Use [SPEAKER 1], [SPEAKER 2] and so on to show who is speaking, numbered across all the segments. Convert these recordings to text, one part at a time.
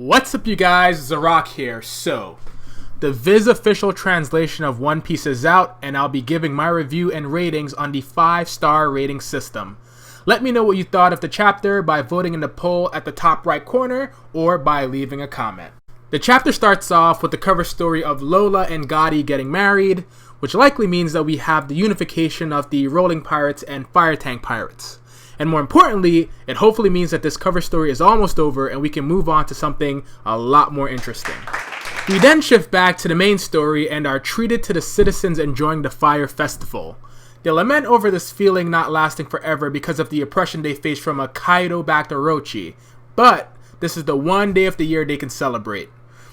[SPEAKER 1] What's up, you guys? Zorawk here. So, the Viz official translation of One Piece is out, and I'll be giving my review and ratings on the 5-star rating system. Let me know what you thought of the chapter by voting in the poll at the top right corner or by leaving a comment. The chapter starts off with the cover story of Lola and Gotti getting married, which likely means that we have the unification of the Rolling Pirates and Fire Tank Pirates. And more importantly, it hopefully means that this cover story is almost over and we can move on to something a lot more interesting. We then shift back to the main story and are treated to the citizens enjoying the Fire Festival. They lament over this feeling not lasting forever because of the oppression they face from a Kaido-backed Orochi, but this is the one day of the year they can celebrate.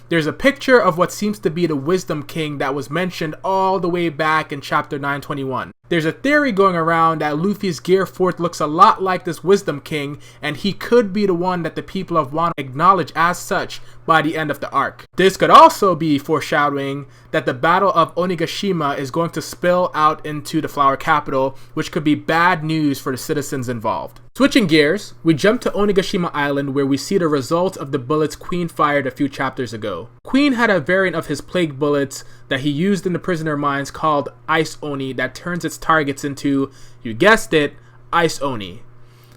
[SPEAKER 1] There's a picture of what seems to be the Wisdom King that was mentioned all the way back in chapter 921. There's a theory going around that Luffy's Gear 4th looks a lot like this Wisdom King, and he could be the one that the people of Wano acknowledge as such by the end of the arc. This could also be foreshadowing that the Battle of Onigashima is going to spill out into the Flower Capital, which could be bad news for the citizens involved. Switching gears, we jump to Onigashima Island where we see the result of the bullets Queen fired a few chapters ago. Queen had a variant of his plague bullets that he used in the prisoner mines called Ice Oni that turns its targets into, you guessed it, Ice Oni.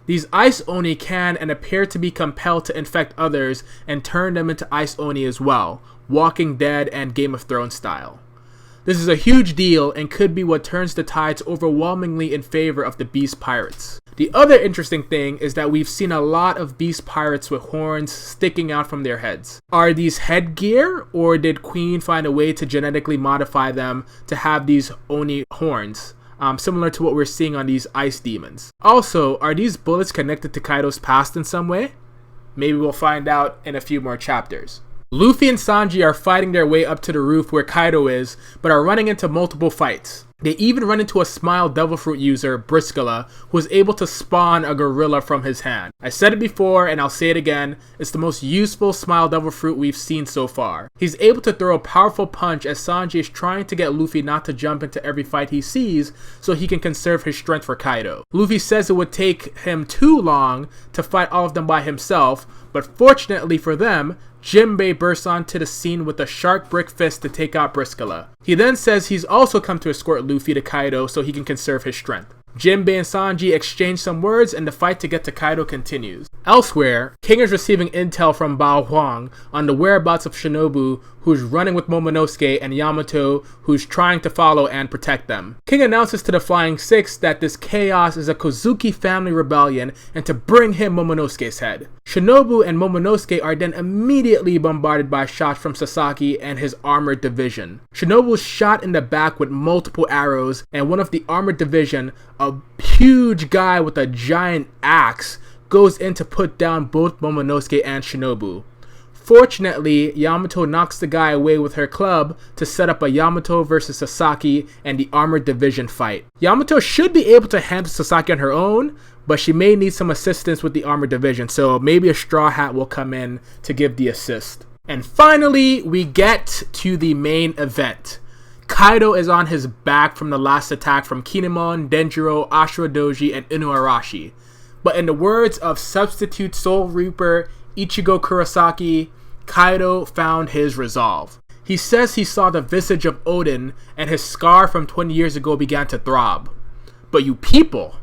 [SPEAKER 1] These Ice Oni can and appear to be compelled to infect others and turn them into Ice Oni as well, Walking Dead and Game of Thrones style. This is a huge deal and could be what turns the tides overwhelmingly in favor of the Beast Pirates. The other interesting thing is that we've seen a lot of Beast Pirates with horns sticking out from their heads. Are these headgear, or did Queen find a way to genetically modify them to have these Oni horns? Similar to what we're seeing on these ice demons. Also, are these bullets connected to Kaido's past in some way? Maybe we'll find out in a few more chapters. Luffy and Sanji are fighting their way up to the roof where Kaido is, but are running into multiple fights. They even run into a Smile Devil Fruit user, Briscola, who is able to spawn a gorilla from his hand. I said it before and I'll say it again, it's the most useful Smile Devil Fruit we've seen so far. He's able to throw a powerful punch as Sanji is trying to get Luffy not to jump into every fight he sees so he can conserve his strength for Kaido. Luffy says it would take him too long to fight all of them by himself, but fortunately for them, Jinbei bursts onto the scene with a shark brick fist to take out Briscola. He then says he's also come to escort Luffy to Kaido so he can conserve his strength. Jinbei and Sanji exchange some words and the fight to get to Kaido continues. Elsewhere, King is receiving intel from Bao Huang on the whereabouts of Shinobu, who's running with Momonosuke, and Yamato, who's trying to follow and protect them. King announces to the Flying Six that this chaos is a Kozuki family rebellion and to bring him Momonosuke's head. Shinobu and Momonosuke are then immediately bombarded by shots from Sasaki and his armored division. Shinobu's shot in the back with multiple arrows, and one of the armored division, a huge guy with a giant axe, goes in to put down both Momonosuke and Shinobu. Fortunately, Yamato knocks the guy away with her club to set up a Yamato versus Sasaki and the armored division fight. Yamato should be able to handle Sasaki on her own, but she may need some assistance with the armored division, so maybe a Straw Hat will come in to give the assist. And finally, we get to the main event. Kaido is on his back from the last attack from Kinemon, Denjiro, Ashura Doji, and Inuarashi. But in the words of substitute Soul Reaper Ichigo Kurosaki, Kaido found his resolve. He says he saw the visage of Oden and his scar from 20 years ago began to throb. But you people,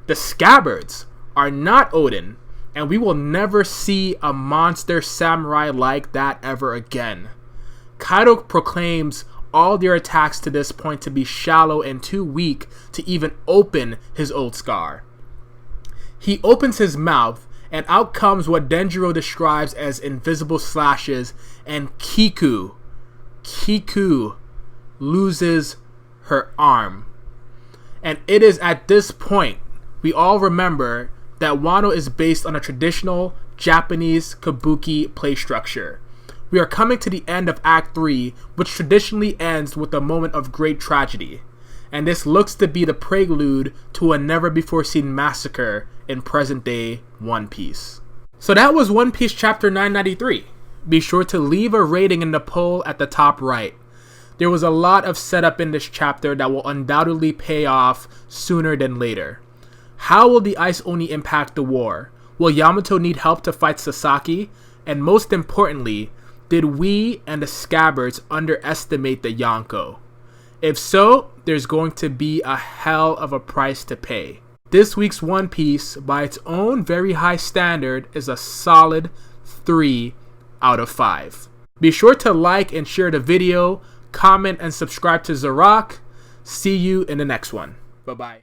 [SPEAKER 1] the scabbards, are not Oden, and we will never see a monster samurai like that ever again. Kaido proclaims all their attacks to this point to be shallow and too weak to even open his old scar. He opens his mouth, and out comes what Denjiro describes as invisible slashes, and Kiku loses her arm. And it is at this point we all remember that Wano is based on a traditional Japanese kabuki play structure. We are coming to the end of Act 3, which traditionally ends with a moment of great tragedy. And this looks to be the prelude to a never-before-seen massacre in present-day One Piece. So that was One Piece Chapter 993. Be sure to leave a rating in the poll at the top right. There was a lot of setup in this chapter that will undoubtedly pay off sooner than later. How will the Ice Oni impact the war? Will Yamato need help to fight Sasaki? And most importantly, did we and the scabbards underestimate the Yonko? If so, there's going to be a hell of a price to pay. This week's One Piece, by its own very high standard, is a solid 3 out of 5. Be sure to like and share the video, comment and subscribe to Zorawk. See you in the next one. Bye-bye.